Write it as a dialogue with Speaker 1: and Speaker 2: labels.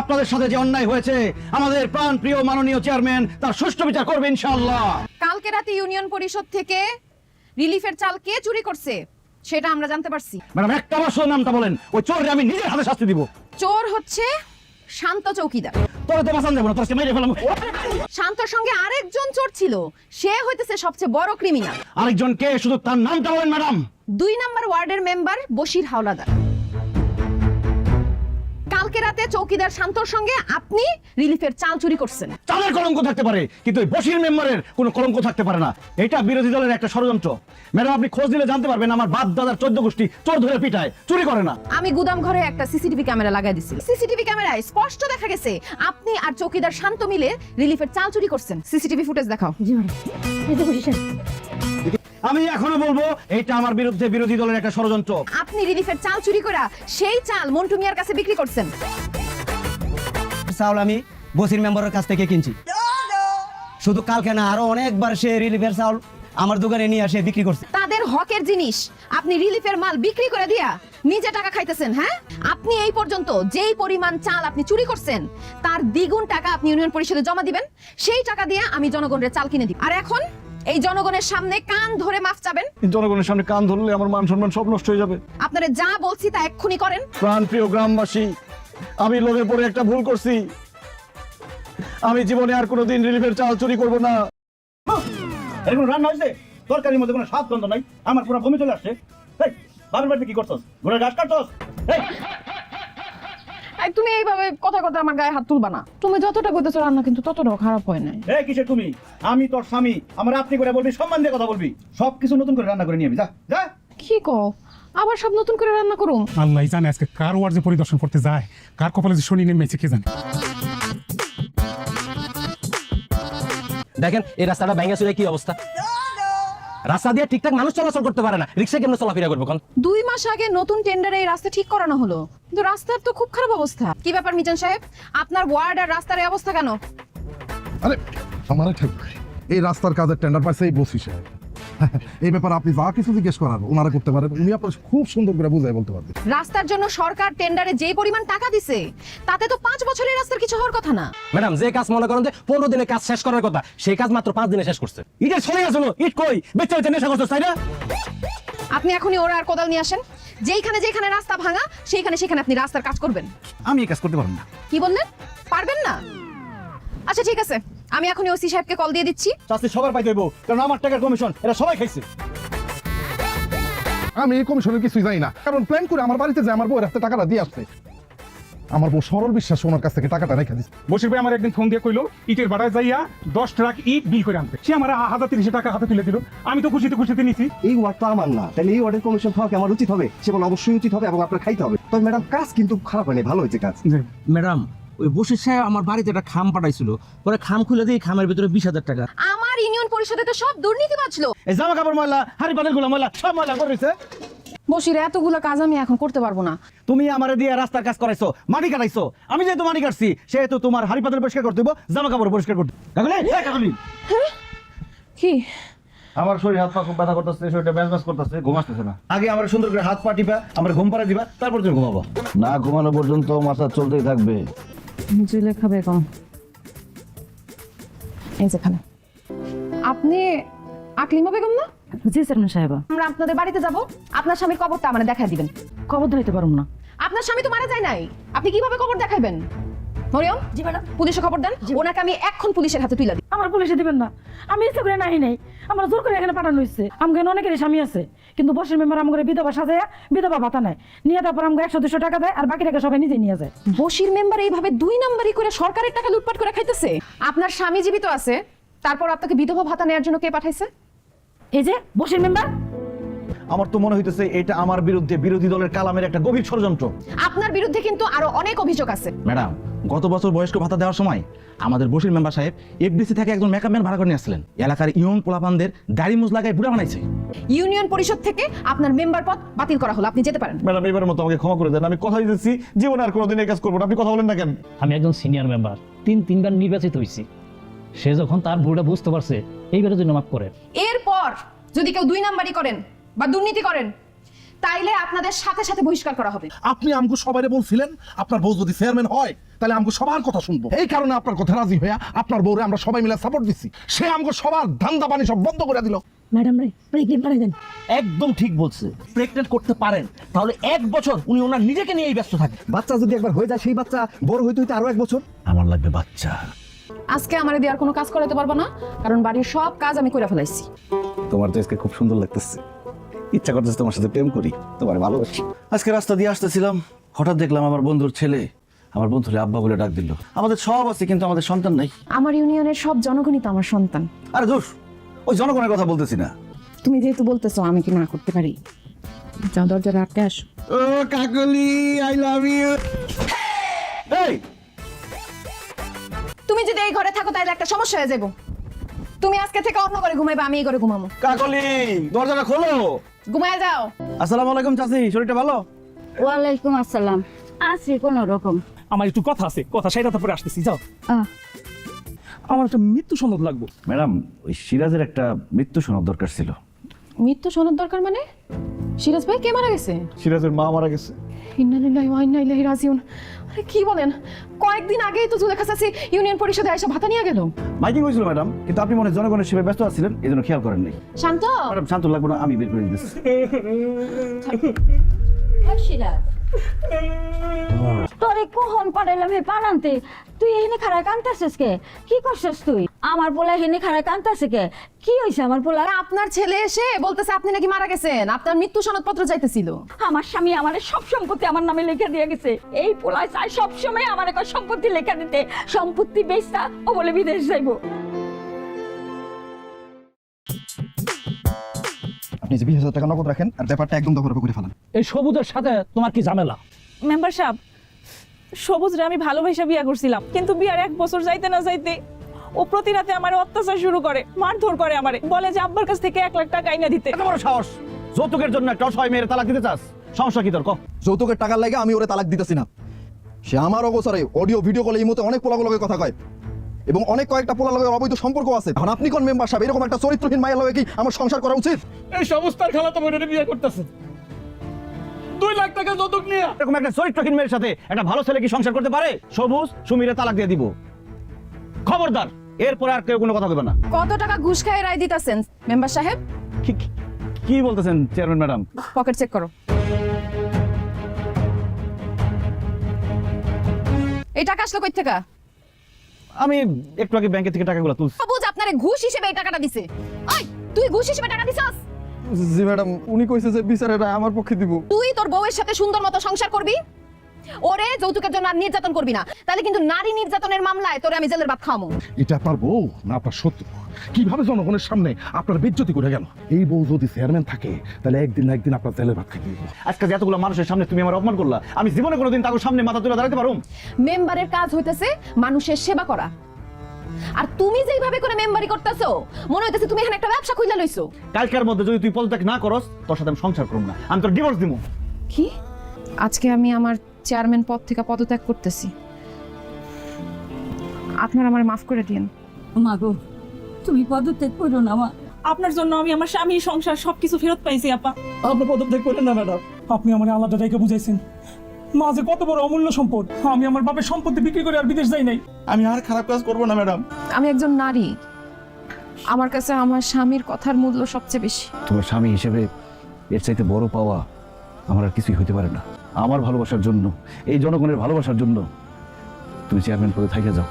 Speaker 1: আপনাদের সাথে যে অন্যায় হয়েছে আমাদের প্রাণপ্রিয় মাননীয় চেয়ারম্যান তার সুষ্ঠু বিচার করবে ইনশাআল্লাহ।
Speaker 2: কালকে রাতে ইউনিয়ন পরিষদ থেকে রিলিফের চাল কে চুরি করছে সেটা আমরা জানতে পারছি।
Speaker 1: ম্যাডাম একটা বার নামটা বলেন, ওই চোররে আমি নিজের হাতে শাস্তি দিব।
Speaker 2: চোর হচ্ছে শান্ত চৌকিদার।
Speaker 1: তোরে তো বাঁচান যাবো না, তোর মেরে ফেলাম।
Speaker 2: শান্তর সঙ্গে আরেকজন চোর ছিল, সে হইতেছে সবচেয়ে বড় ক্রিমিনাল।
Speaker 1: আরেকজন কে, শুধু তার নামটা বলেন ম্যাডাম।
Speaker 2: 2 নম্বর ওয়ার্ডের মেম্বার বশির হাওলাদার। কালকে রাতে চৌকিদার শান্তর সঙ্গে আপনি রিলিফের চাল চুরি করছেন।
Speaker 1: চালের কলঙ্ক থাকতে পারে, কিন্তু ওই বশির মেম্বারের কোনো কলঙ্ক থাকতে পারে না। এটা বিরোধী দলের একটা ষড়যন্ত্র। ম্যাডাম আপনি খোঁজ দিলে জানতে পারবেন আমার বাপ দাদার 14 গোষ্ঠী চোর ধরে পিটায়, চুরি করে না।
Speaker 2: আমি গুদাম ঘরে একটা সিসিটিভি ক্যামেরা লাগাই দিছি। সিসিটিভি ক্যামেরায় স্পষ্ট দেখা গেছে আপনি আর চৌকিদার শান্ত মিলে রিলিফের চাল চুরি করছেন। সিসিটিভি ফুটেজ দেখাও।
Speaker 3: জি ম্যাডাম, এই যে বসেছেন।
Speaker 1: আমি এখনো বলবো এটা আমার বিরুদ্ধে বিরোধী দলের একটা ষড়যন্ত্র।
Speaker 2: আপনি রিলিফের চাল চুরি করা সেই চাল মন্টু মিয়ার কাছে বিক্রি করছেন।
Speaker 4: চাউল আমি বসির মেম্বারের কাছ থেকে কিনছি। শুধু কালকে না, আরো অনেকবার সে রিলিফের চাউল আমার দোকানে নিয়ে আসে বিক্রি করছে।
Speaker 2: তাদের হকের জিনিস আপনি রিলিফের মাল বিক্রি করে দিয়া নিজে টাকা খাইতেছেন। হ্যাঁ, আপনি এই পর্যন্ত যেই পরিমাণ চাল আপনি চুরি করছেন তার দ্বিগুণ টাকা আপনি ইউনিয়ন পরিষদে জমা দিবেন। সেই টাকা দিয়ে আমি জনগণের চাল কিনে দিব। আর এখন এই জনগণের সামনে কান ধরে মাফ চাবেন।
Speaker 1: জনগণের সামনে কান ধরলে আমার মান সম্মান সব নষ্ট হয়ে যাবে।
Speaker 2: আপনারা যা বলছি তা এক্ষুনি করেন।
Speaker 1: প্রাণপ্রিয় গ্রামবাসী, আমি লোভে পড়ে একটা ভুল করছি। আমি জীবনে আর কোনোদিন রিলিফের চাল চুরি করব না। এরকম রান্না হয়েছে, তরকারির মধ্যে কোনো স্বাদ গন্ধ নাই, আমার পুরো বমি চলে আসছে। এই বাবার বাড়িতে কি করছস? ঘোড়ার ঘাস কাটছস? এই
Speaker 2: তুমি এইভাবে কথা কথা আমার গায়ে হাত তুলবা না। তুমি যতটা কইতেছো রান্না কিন্তু ততটাও খারাপ হয় নাই।
Speaker 1: এই কিসের তুমি? আমি তোর স্বামী, আমার আপনি করে বলবি, সম্মান দিয়ে কথা বলবি। সবকিছু নতুন করে রান্না করে নিয়ে যা যা।
Speaker 2: কি কও, আবার সব নতুন করে রান্না করুম?
Speaker 5: আল্লাহ জানে আজকে কার ওয়ার্ড যে পরিদর্শন করতে যায়, কার কপালে যে শনি নেমেছে কে জানে।
Speaker 4: দেখেন এই রাস্তাটা ভেঙে চলে কি অবস্থা। রাস্তা দিয়ে ঠিকঠাক মানুষ চলাচল করতে পারে না, রিক্সা কেমনে চলাফেরা করবো?
Speaker 2: 2 মাস আগে নতুন টেন্ডারে এই রাস্তা ঠিক করানো হলো, কিন্তু রাস্তার তো খুব খারাপ অবস্থা। কি ব্যাপার মিজান সাহেব, আপনার ওয়ার্ড আর রাস্তার এই অবস্থা কেন?
Speaker 6: আরে আমার ঠিক এই রাস্তার কাজের টেন্ডার পাইছে এই বসি সাহেব। এই ব্যাপারে আপনি যা কিছু জিজ্ঞেস করার ওনারা করতে পারেন, উনি আপনার খুব সুন্দর করে বুঝাই বলতে পারবেন।
Speaker 2: রাস্তার জন্য সরকার টেন্ডারে যে পরিমাণ টাকা দিছে তাতে তো 5 বছরের রাস্তার কিছু হওয়ার কথা না।
Speaker 4: ম্যাডাম যে কাজ মনে করেন যে 15 দিনে কাজ শেষ করার কথা, সেই কাজ মাত্র 5 দিনে শেষ করছে।
Speaker 1: ইটের চলে গেছিল, ইট কই? বেচে বেচে নেশা করছস তাই না?
Speaker 2: আপনি এখনই ওরা আর কোদাল নিয়ে আসেন। যেখানে যেখানে রাস্তা ভাঙা সেখানে সেখানে আপনি রাস্তার কাজ করবেন।
Speaker 1: আমি এই কাজ করতে পারবো না।
Speaker 2: কি বললেন? পারবেন না? আচ্ছা ঠিক আছে, আমি এখনই ওসি সাহেবকে কল দিয়ে দিচ্ছি।
Speaker 1: শাস্তি সবার পাইতে হইব, কারণ আমার টাকার কমিশন এরা সবাই খাইছে।
Speaker 6: আমি এই কমিশনের কিছুই জানি না, কারণ প্ল্যান করে আমার বাড়িতে যে আমার বউ রাস্তায় টাকাটা দিয়ে আসছে। আমার বউ সরল বিশ্বাস ওনার কাছ থেকে টাকাটা রেখে দিচ্ছে।
Speaker 5: বসির ভাই আমার একদিন ফোন দিয়ে কইলো ইটের ভাড়ায় যাইয়া 10 ট্রাক ইট বিল করে আনতে। সে আমার 1030 টাকা হাতে তুলে দিল। আমি তো খুশিতে খুশিতে নিছি।
Speaker 7: এই ওয়ার্ড তো আমার না, তাহলে এই ওয়ার্ডের কমিশন খাওয়া কি আমার উচিত হবে? সে বলে অবশ্যই উচিত হবে এবং আপনার খাইতে হবে। তবে ম্যাডাম কাজ কিন্তু খারাপ হয়নি, ভালো হয়েছে কাজ।
Speaker 4: ম্যাডাম ওই বসির সাহেব আমার বাড়িতে একটা খাম পাঠাইছিল, পরে খাম খুলে দিয়ে খামের ভিতরে 20,000 টাকা।
Speaker 2: আমার ইউনিয়ন পরিষদে তো সব দুর্নীতি বাজলো।
Speaker 1: এই জামা কাপড় ময়লা, হাড়ি পাতিল গুলো ময়লা, সব ময়লা করেছে।
Speaker 2: বসির এতগুলো কাজ আমি এখন করতে পারবো না।
Speaker 1: তুমি আমারে দিয়ে রাস্তার কাজ করাইছো, মাটি কাটাইছো। আমি যেহেতু মাটি কাটছি সেহেতু তোমার হাড়ি পাতিল পরিষ্কার করতে হইব, জামা কাপড় পরিষ্কার করতে। কাকুলি, এই কাকুলি।
Speaker 2: কি?
Speaker 1: আমার শরীর হাত পা খুব ব্যথা করতেছে, শরীরটা ব্যাস করতেছে, ঘুম আসতেছে না। আগে আমার সুন্দর করে হাত পা টিপা আমার ঘুম পাড়া দিবা, তারপর তুমি ঘুমাবো।
Speaker 7: না ঘুমানো পর্যন্ত মাথা চলতেই থাকবে।
Speaker 2: জুলেখা বেগম, এই যেখানে আপনি আকলিমা বেগম না?
Speaker 3: জি চেয়ারম্যান সাহেব।
Speaker 2: আমরা আপনাদের বাড়িতে যাব, আপনার স্বামীর কবরটা আমাদের দেখায় দিবেন।
Speaker 3: খবর ধরাইতে পারুম না।
Speaker 2: আপনার স্বামী তো মারা যায় নাই, আপনি কিভাবে কবর দেখাইবেন? মরিয়ম,
Speaker 3: জি ম্যাডাম।
Speaker 2: পুলিশে খবর দেন, ওনাকে আমি এখন পুলিশের হাতে তুলে দিই।
Speaker 3: আমার পুলিশে দিবেন না, আমি ইচ্ছা করে নাই নাই, আমার জোর করে এখানে পাঠানো হয়েছে। আমাকে অনেকেরই স্বামী আছে, কিন্তু বসের মেম্বার আমাকে বিধবা সাজায়া বিধবা ভাতা নেয়, নিয়ে তারপর আমাকে 100-200 টাকা দেয় আর বাকি টাকা সবাই নিজে নিয়ে যায়।
Speaker 2: বশির মেম্বার এইভাবে 2 নাম্বারি করে সরকারের টাকা লুটপাট করে খাইতেছে। আপনার স্বামী জীবিত আছে, তারপর আপনাকে বিধবা ভাতা নেওয়ার জন্য কে পাঠাইছে?
Speaker 3: এই যে বসের মেম্বার।
Speaker 1: আমার তো মনে হইতেছে এটা আমার বিরুদ্ধে বিরোধী দলের কালামের একটা গভীর ষড়যন্ত্র।
Speaker 2: আপনার বিরুদ্ধে কিন্তু আরো অনেক অভিযোগ আছে।
Speaker 8: ম্যাডাম গত বছর বয়স্ক ভাতা দেওয়ার সময় আমাদের বসির মেম্বার সাহেব এফডিসি থেকে একজন মেকআপ ম্যান ভাড়া করে নিয়ে আসছিলেন। এলাকার ইয়ং পোলাপানদের দাড়ি মুজ লাগায় বুড়া বানাইছে।
Speaker 2: ইউনিয়ন পরিষদ থেকে আপনার মেম্বার পদ বাতিল করা হলো, আপনি যেতে পারেন।
Speaker 1: ম্যাডাম এবারের মতো আমাকে ক্ষমা করে দেন, আমি কথা দিতেছি জীবনে আর কোনোদিন এই কাজ করবো না। আপনি কথা বলেন না কেন?
Speaker 9: আমি একজন সিনিয়র মেম্বার, 3বার নির্বাচিত হয়েছি। সে যখন তার ভুলটা বুঝতে পারছে, এইবারের জন্য মাফ করে।
Speaker 2: এরপর যদি কেউ 2 নাম্বারি করেন বা দুর্নীতি করেন তাইলে আপনাদের সাথে সাথে বহিষ্কার করা হবে।
Speaker 6: আপনি আমগো সবাইরে বলছিলেন আপনার বউ যদি চেয়ারম্যান হয় তাহলে আমগো সবার কথা শুনবো, এই কারণে আপনার কথা রাজি হইয়া আপনার বউরে আমরা সবাই মিলে সাপোর্ট দিচ্ছি। সে আমগো সবার ধান্দা পানি সব বন্ধ করে দিল।
Speaker 3: ম্যাডাম রে প্রেগনেন্ট বানাই দেন।
Speaker 8: একদম ঠিক বলছে, প্রেগনেন্ট করতে পারেন তাহলে 1 বছর উনি ওনার নিজেকে নিয়েই ব্যস্ত থাকে।
Speaker 7: বাচ্চা যদি একবার হয়ে যায় সেই বাচ্চা বড় হইতে হইতে আরো 1 বছর।
Speaker 8: আমার লাগবে বাচ্চা।
Speaker 2: আজকে আমারে দিয়ে আর কোনো কাজ করাতে পারবো না, কারণ বাড়ির সব কাজ আমি করে ফেলাইছি।
Speaker 1: তোমার তো আজকে খুব সুন্দর লাগতেছে, ইচ্ছা করতেছে তোমার সাথে প্রেম করি, তোমার ভালোবাসি। আজকে রাস্তা দিয়ে আসতেছিলাম, হঠাৎ দেখলাম আমার বন্ধুর ছেলে আমার বন্ধুরে আব্বা বলে ডাক দিল। আমাদের সব আছে কিন্তু আমাদের সন্তান নাই।
Speaker 2: আমার ইউনিয়নের সব জনগণই তো আমার সন্তান।
Speaker 1: আরে দোষ, ওই জনগণের কথা বলতেছি না।
Speaker 2: তুমি যেহেতু বলতেছো আমি কি না করতে পারি? যাও দরজার আটকে আসো।
Speaker 1: ও কাকলি, আই লাভ ইউ। এই
Speaker 2: তুমি যদি এই ঘরে থাকো তাহলে একটা সমস্যা হয়ে যাবো। তুমি আজকে থেকে অন্য ঘরে ঘুমাইবা, আমি এই ঘরে ঘুমাবো।
Speaker 1: কাকলি, দরজাটা খোলো।
Speaker 2: ঘুমায় যাও।
Speaker 1: আসসালামু আলাইকুম চাচি, শরীরটা ভালো?
Speaker 10: ওয়ালাইকুম আসসালাম। আছি কোন রকম।
Speaker 5: আমার একটু কথা আছে, কথা সেটা তারপরে আসতেছি, যাও। আমার একটা মৃত্যু সনদ লাগবে।
Speaker 1: ম্যাডাম, ওই সিরাজের একটা মৃত্যু সনদ দরকার ছিল।
Speaker 2: মৃত্যু সনদ দরকার মানে? সিরাজ ভাই কে মারা গেছে?
Speaker 1: সিরাজের মা মারা গেছে।
Speaker 2: ইন্না লিল্লাহি ওয়া ইন্না ইলাইহি রাজিউন। আরে কি বলেন? কয়েকদিন আগেই তো জুলেখা চাচি ইউনিয়ন পরিষদে এসে ভাতা নিয়ে গেল।
Speaker 1: মাইকিং হয়েছিল ম্যাডাম, কিন্তু আপনি মনে হয় জনগণের সেবায় ব্যস্ত আছিলেন, এই জন্য খেয়াল করেন নাই।
Speaker 2: শান্ত।
Speaker 1: ম্যাডাম শান্ত লাগবে না, আমি বের করে দিচ্ছি।
Speaker 10: তোরে কখন পাঠাইলাম হে পানান্তে, তুই এখানে খারাপ কান্তাছিস কে? কি করছিস তুই? আমার পোলা এখানে খারাপ কান্তাছে কে? কি হয়েছে আমার পোলা?
Speaker 2: আর আপনার ছেলে এসে বলতেছে আপনি নাকি মারা গেছেন, আপনার মৃত্যু সনদপত্র চাইতেছিল।
Speaker 10: আমার স্বামী আমার সব সম্পত্তি আমার নামে লিখে দিয়ে গেছে। এই পোলায় চাই সবসময় আমার একটা সম্পত্তি লেখা দিতে, সম্পত্তি বেচতা ও বলে বিদেশ যাইবো।
Speaker 7: আপনি যে 20,000 টাকা নগদ রাখেন আর ব্যাপারটা একদম দখল করে ফেলান।
Speaker 9: এই সবুজের সাথে তোমার কি ঝামেলা?
Speaker 11: মেম্বার সাহেব, সবুজরে আমি ভালোবাসা বিয়া করছিলাম, কিন্তু বিয়ার 1 বছর যাইতে না যাইতে ও প্রতি রাতে আমার অত্যাচার শুরু করে, মারধর করে আমারে, বলে যে আব্বার কাছ থেকে 1 লাখ টাকা আইনা দিতে।
Speaker 1: এত বড় সাহস! যৌতুকের জন্য একটা অসহায় মেয়ের তালাক দিতে চাস? সমস্যা কি তোর?
Speaker 7: যৌতুকের টাকার লাগে আমি ওরে তালাক দিতেছি না। সে আমার অবসরে অডিও ভিডিও কলে এই মতে অনেক পোলাগুলোকে কথা কয় এবং অনেক কয়েকটা পোলার লগে অবৈধ সম্পর্ক আছে। এখন আপনি কোন মেম্বার সাহেব এরকম একটা চরিত্রহীন মায়ের লগে কি আমার সংসার করা উচিত?
Speaker 5: এই সমস্তার খালা তো বোনের বিয়ে করতেছে 2 লাখ টাকা যৌতুক নিয়ে।
Speaker 1: এরকম একটা চরিত্রহীন মেয়ের সাথে একটা ভালো ছেলে কি সংসার করতে পারে? সবুজ, সুমিরে তালাক দিয়ে দিব। খবরদার, এরপরে আর কেউ কোনো কথা বলবে না।
Speaker 2: কত টাকা ঘুষ খায় রায় দিতেছেন মেম্বার সাহেব?
Speaker 1: কি বলতেছেন চেয়ারম্যান ম্যাডাম?
Speaker 2: পকেট চেক করো। এই টাকা আসলো কই থেকে?
Speaker 1: আমি একটু আগে ব্যাংকে থেকে টাকাগুলো তুলছি।
Speaker 2: সবুজ আপনারে ঘুষ হিসেবে এই টাকাটা দিছে। ওই তুই ঘুষ হিসেবে টাকা দিছস?
Speaker 7: জি ম্যাডাম, উনি কইছে যে বিচারেরা আমার পক্ষে দিব।
Speaker 2: তুই তোর বউয়ের সাথে সুন্দর মতো সংসার করবি, ওরে যৌতুকের জন্য আর নির্যাতন করবি না, তাহলে কিন্তু নারী নির্যাতনের মামলায় তোরে আমি জেলের ভাত খাওয়াবো।
Speaker 6: এটা আপনার বউ না আপনার শত্রু? কিভাবে জনগণের সামনে আপনার বেজ্জতি করে গেল? এই বউ যদি চেয়ারম্যান থাকে তাহলে একদিন না একদিন আপনার জেলের ভাত খেয়ে দিব।
Speaker 1: আজকে যে এতগুলো মানুষের সামনে তুমি আমার অপমান করলা, আমি জীবনে কোনোদিন তার সামনে মাথা তুলে দাঁড়াতে পারুম?
Speaker 2: মেম্বারের কাজ হইতেছে মানুষের সেবা করা, আর তুমি যেইভাবে করে মেম্বারি করতেছো মনে হইতেছে তুমি এখানে একটা ব্যবসা খুইলা লইছো।
Speaker 1: কালকের মধ্যে যদি তুই পদত্যাগ না করস, তোর সাথে আমি সংসার করব না, আমি তোর ডিভোর্স দিব।
Speaker 2: কি? আজকে আমি আমার চেয়ারম্যান পদ থেকে পদত্যাগ করতেছি। আপনারা আমারে মাফ করে দিন।
Speaker 10: মাগো তুমি পদত্যাগ করো না মা।
Speaker 11: আপনার জন্য আমি আমার স্বামী, সংসার সবকিছু ফেরত পাইছি আপা।
Speaker 5: আপনি পদত্যাগ করেন না ম্যাডাম, আপনি আমার আলাদা জায়গা বুঝাইছেন। মা যে কত বড় অমূল্য সম্পদ, আমি আমার বাপের সম্পত্তি বিক্রি করে আর বিদেশ যাই নাই।
Speaker 1: আমি আর খারাপ কাজ করব না ম্যাডাম।
Speaker 2: আমি একজন নারী, আমার কাছে আমার স্বামীর কথার মূল্য সবচেয়ে বেশি।
Speaker 1: তোমার স্বামী হিসেবে এর চাইতে বড় পাওয়া আমার আর কিছুই হতে পারে না। আমার ভালোবাসার জন্য, এই জনগণের ভালোবাসার জন্য তুমি চেয়ারম্যান পদে থেকে যাও।